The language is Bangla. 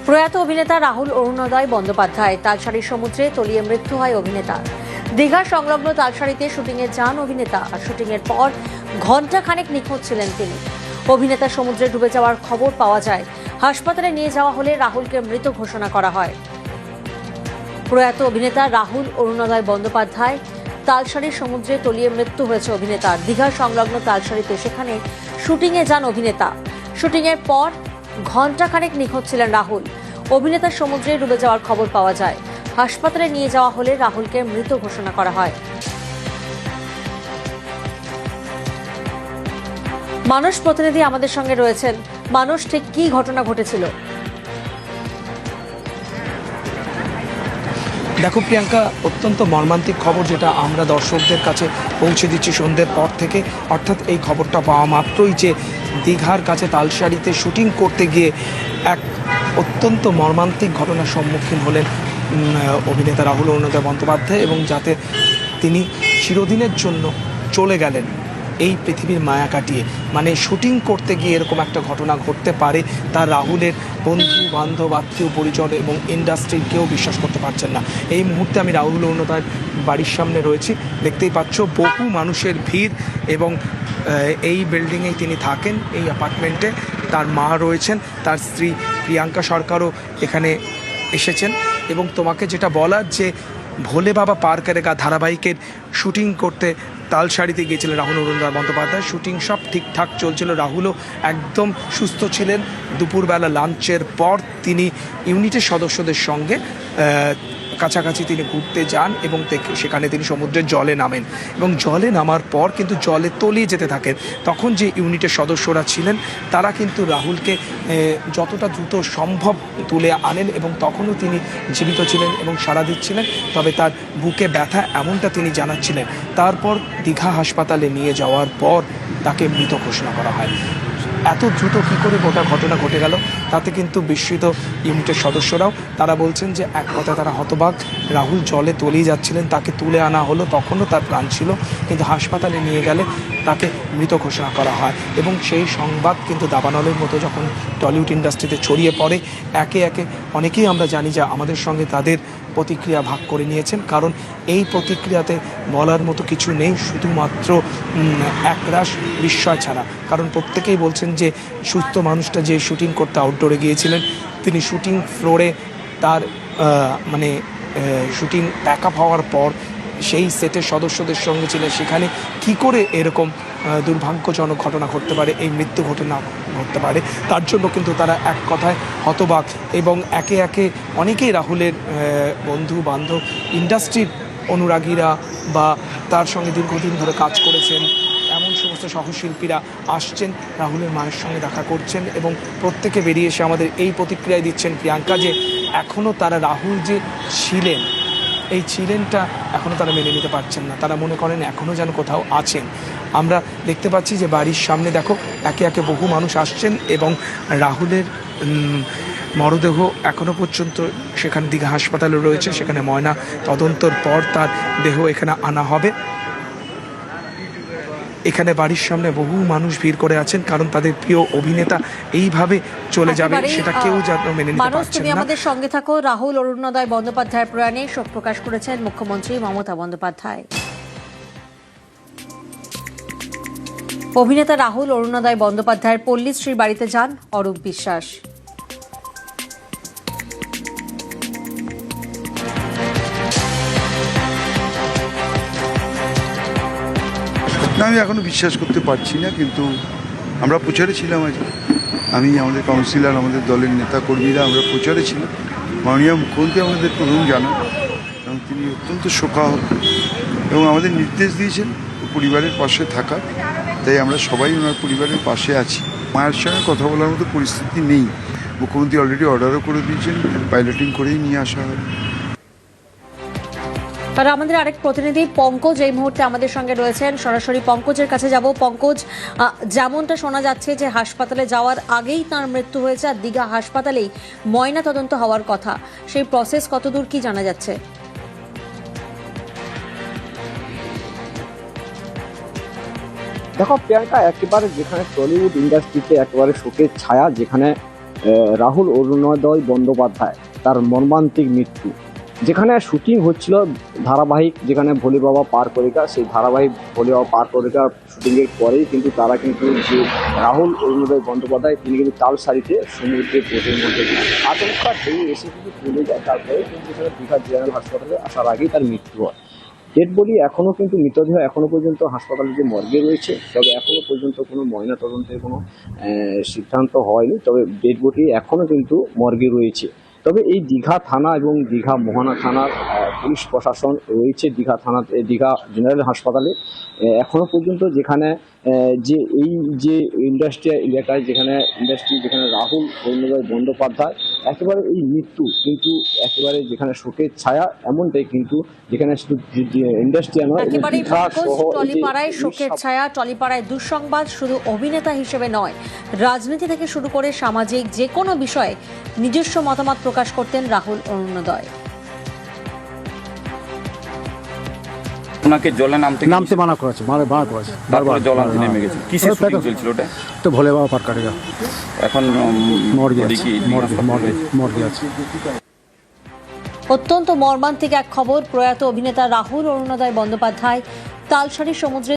প্রয়াত অভিনেতা রাহুল অরুণোদয় বন্দ্যোপাধ্যায় তালসারীর সমুদ্রে তলিয়ে মৃত্যু হয় অভিনেতার। দীঘা সংলগ্ন তালসারীতে শুটিংয়ে যান অভিনেতা। আর শুটিংয়ের পর ঘণ্টাখানেক নিখোঁজ ছিলেন তিনি। অভিনেতা সমুদ্রে ডুবে যাওয়ার খবর পাওয়া যায়। হাসপাতালে নিয়ে যাওয়া হলে রাহুলকে মৃত ঘোষণা করা হয়। প্রয়াত অভিনেতা রাহুল অরুণোদয় বন্দ্যোপাধ্যায় তালসারীর সমুদ্রে তলিয়ে মৃত্যু হয়েছে অভিনেতার। দীঘা সংলগ্ন তালসারীতে সেখানে শুটিংয়ে যান অভিনেতা। শুটিংয়ের পর ঘণ্টাখানেক নিখোঁজ ছিলেন রাহুল। অভিনেতার সমুদ্রে ডুবে যাওয়ার খবর পাওয়া যায়। হাসপাতালে নিয়ে যাওয়া হলে রাহুলকে মৃত ঘোষণা করা হয়। মানুষ প্রতিনিধি আমাদের সঙ্গে রয়েছেন। মানুষ, ঠিক কি ঘটনা ঘটেছিল? দেখো প্রিয়াঙ্কা, অত্যন্ত মর্মান্তিক খবর যেটা আমরা দর্শকদের কাছে পৌঁছে দিচ্ছি সন্ধ্যের পর থেকে। অর্থাৎ এই খবরটা পাওয়া মাত্রই যে দীঘার কাছে তালসারীতে শুটিং করতে গিয়ে এক অত্যন্ত মর্মান্তিক ঘটনার সম্মুখীন হলেন অভিনেতা রাহুল অরুণোদয় বন্দ্যোপাধ্যায়, এবং যাতে তিনি চিরদিনের জন্য চলে গেলেন এই পৃথিবীর মায়া কাটিয়ে। মানে শুটিং করতে গিয়ে এরকম একটা ঘটনা ঘটতে পারে তার রাহুলের বন্ধু বান্ধব আত্মীয় পরিজন এবং ইন্ডাস্ট্রির কেউ বিশ্বাস করতে পারছেন না। এই মুহূর্তে আমি রাহুল অরুণোদয়ের বাড়ির সামনে রয়েছি। দেখতেই পাচ্ছ বহু মানুষের ভিড়, এবং এই বিল্ডিংয়েই তিনি থাকেন, এই অ্যাপার্টমেন্টে। তার মা রয়েছেন, তার স্ত্রী প্রিয়াঙ্কা সরকারও এখানে এসেছেন। এবং তোমাকে যেটা বলার, যে ভোলে বাবা পার করেগা ধারাবাহিকের শুটিং করতে তালসারীতে গিয়েছিলেন রাহুল অরুণোদয় বন্দ্যোপাধ্যায়। শুটিং সব ঠিকঠাক চলছিল, রাহুলও একদম সুস্থ ছিলেন। দুপুরবেলা লাঞ্চের পর তিনি ইউনিটের সদস্যদের সঙ্গে কাছাকাছি তিনি ঘুরতে যান, এবং সেখানে তিনি সমুদ্রের জলে নামেন, এবং জলে নামার পর কিন্তু জলে তলিয়ে যেতে থাকেন। তখন যে ইউনিটের সদস্যরা ছিলেন তারা কিন্তু রাহুলকে যতটা দ্রুত সম্ভব তুলে আনেন, এবং তখনও তিনি জীবিত ছিলেন এবং সাড়া দিচ্ছিলেন, তবে তার বুকে ব্যথা এমনটা তিনি জানাচ্ছিলেন। তারপর দীঘা হাসপাতালে নিয়ে যাওয়ার পর তাকে মৃত ঘোষণা করা হয়। এত দ্রুত কী করে গোটা ঘটনা ঘটে গেল তাতে কিন্তু বিস্মিত ইউনিটের সদস্যরাও। তারা বলছেন যে এক কথা তারা হতবাক। রাহুল জলে তলিয়ে যাচ্ছিলেন, তাকে তুলে আনা হলো, তখনও তার প্রাণ ছিল, কিন্তু হাসপাতালে নিয়ে গেলে তাকে মৃত ঘোষণা করা হয়। এবং সেই সংবাদ কিন্তু দাবানলের মতো যখন টলিউড ইন্ডাস্ট্রিতে ছড়িয়ে পড়ে, একে একে অনেকেই আমরা জানি যে আমাদের সঙ্গে তাদের প্রতিক্রিয়া ভাগ করে নিয়েছেন। কারণ এই প্রতিক্রিয়াতে বলার মতো কিছু নেই, শুধুমাত্র একরাশ বিস্ময় ছাড়া। কারণ প্রত্যেকেই বলছেন যে সুস্থ মানুষটা যে শুটিং করতে আউটডোরে গিয়েছিলেন, তিনি শুটিং ফ্লোরে তার শুটিং প্যাক আপ হওয়ার পর সেই সেটের সদস্যদের সঙ্গে ছিলেন। সেখানে কি করে এরকম দুর্ভাগ্যজনক ঘটনা ঘটতে পারে, এই মৃত্যু ঘটনা ঘটতে পারে, তার জন্য কিন্তু তারা এক কথায় হতবাক। এবং একে একে অনেকেই রাহুলের বন্ধু বান্ধব, ইন্ডাস্ট্রির অনুরাগীরা বা তার সঙ্গে দীর্ঘদিন ধরে কাজ করেছেন এমন সমস্ত সহশিল্পীরা আসছেন, রাহুলের মায়ের সঙ্গে দেখা করছেন, এবং প্রত্যেকে বেরিয়ে এসে আমাদের এই প্রতিক্রিয়ায় দিচ্ছেন প্রিয়াঙ্কা, যে এখনও তারা রাহুল যে ছিলেন, এই ছিলেনটা এখনও তারা মেনে নিতে পারছেন না। তারা মনে করেন এখনও যেন কোথাও আছেন। আমরা দেখতে পাচ্ছি যে বাড়ির সামনে দেখো একে একে বহু মানুষ আসছেন, এবং রাহুলের মরদেহ এখনও পর্যন্ত সেখানে দীঘা হাসপাতালে রয়েছে। সেখানে ময়না তদন্তর পর তার দেহ এখানে আনা হবে। এখানে বাড়ির সামনে বহু মানুষ ভিড় করে আছেন, কারণ তাদের প্রিয় অভিনেতা এইভাবে চলে যাবে সেটা কেউ যেন মেনে নিতে পারছেন না। তুমি আমাদের সঙ্গে থাকো। রাহুল অরুণোদয় বন্দ্যোপাধ্যায়ের প্রয়াণে শোক প্রকাশ করেছেন মুখ্যমন্ত্রী মমতা বন্দ্যোপাধ্যায়। অভিনেতা রাহুল অরুণোদয় বন্দ্যোপাধ্যায়ের পল্লীশ্রীর বাড়িতে যান অরূপ বিশ্বাস। না, আমি এখনও বিশ্বাস করতে পারছি না, কিন্তু আমরা প্রচারে ছিলাম। আমি, আমাদের কাউন্সিলর, আমাদের দলের নেতা কর্মীরা আমরা প্রচারে ছিলাম। মাননীয় মুখ্যমন্ত্রী আমাদের প্রথম জানান, এবং তিনি অত্যন্ত শোকাহত এবং আমাদের নির্দেশ দিয়েছেন পরিবারের পাশে থাকা। তাই আমরা সবাই ওনার পরিবারের পাশে আছি। মায়ের সঙ্গে কথা বলার মতো পরিস্থিতি নেই। মুখ্যমন্ত্রী অলরেডি অর্ডারও করে দিয়েছেন, পাইলটিং করেই নিয়ে আসা হবে। আর আমাদের আরেক প্রতিনিধি পঙ্কজ এই মুহূর্তে আমাদের সঙ্গে রয়েছেন। সরাসরি পঙ্কজের কাছে যাব। পঙ্কজ, যেমনটা শোনা যাচ্ছে যে হাসপাতালে যাওয়ার আগেই তার মৃত্যু হয়েছে, আর দীঘা হাসপাতালেই ময়না তদন্ত হওয়ার কথা, সেই প্রসেস কতদূর কি জানা যাচ্ছে? দেখো প্রিয়াঙ্কা, একেবারে যেখানে টলিউড ইন্ডাস্ট্রিতে একেবারে শোকের ছায়া, যেখানে রাহুল অরুণোদয় বন্দ্যোপাধ্যায় তার মর্মান্তিক মৃত্যু, যেখানে শুটিং হচ্ছিল ধারাবাহিক, যেখানে ভোলে বাবা পার করেকা, সেই ধারাবাহিক ভোলে বাবা পার করেকা শুটিংয়ের পরেই কিন্তু তারা কিন্তু যে রাহুল অরুণোদয় বন্দ্যোপাধ্যায় তিনি কিন্তু তালসারিতে সমুদ্রে বোটের মধ্যে আচমকা ঢেউ এসে কিন্তু চলে যায়। তারপরে কিন্তু সেখানে দীঘা জেনারেল হাসপাতালে আসার আগেই তার মৃত্যু হয়। ডেড বডি এখনও কিন্তু মৃতদেহ এখনও পর্যন্ত হাসপাতালে যে মর্গে রয়েছে, তবে এখনও পর্যন্ত কোনো ময়নাতদন্তের কোনো সিদ্ধান্ত হয়নি, তবে ডেড বডি এখনও কিন্তু মর্গে রয়েছে। তবে এই দীঘা থানা এবং দীঘা মোহনা থানার পুলিশ প্রশাসন রয়েছে দীঘা থানাতে, দীঘা জেনারেল হাসপাতালে এখনও পর্যন্ত, যেখানে যে এই যে ইন্ডাস্ট্রিয়াল এলাকায় যেখানে রাহুল অরুণোদয় বন্দ্যোপাধ্যায় একেবারে এই মৃত্যু কিন্তু একেবারে যেখানে শোকের ছায়া, এমনটাই কিন্তু যেখানে শুধু ইন্ডাস্ট্রিয়াল নয়, একেবারেই দীঘা সহ এই যে টলিপাড়ায় শোকের ছায়া, টলিপাড়ায় দুঃসংবাদ। শুধু অভিনেতা হিসেবে নয়, রাজনীতি থেকে শুরু করে সামাজিক যে কোনো বিষয়ে নিজস্ব মতামত প্রকাশ করতেন রাহুল অরুণোদয়। ওনাকে জলে নামতে মানা করেছে, মানা করেছে, তারপরে জলান্তে নেমে গেছে। কিসের শুটিং চলছিল ওটা? তো ভোলে বাবা পার কাটেগা এখন মর্গে আছে। অত্যন্ত মর্মান্তিক এক খবর। প্রয়াত অভিনেতা রাহুল অরুণোদয় বন্দ্যোপাধ্যায় তালসারি সমুদ্রে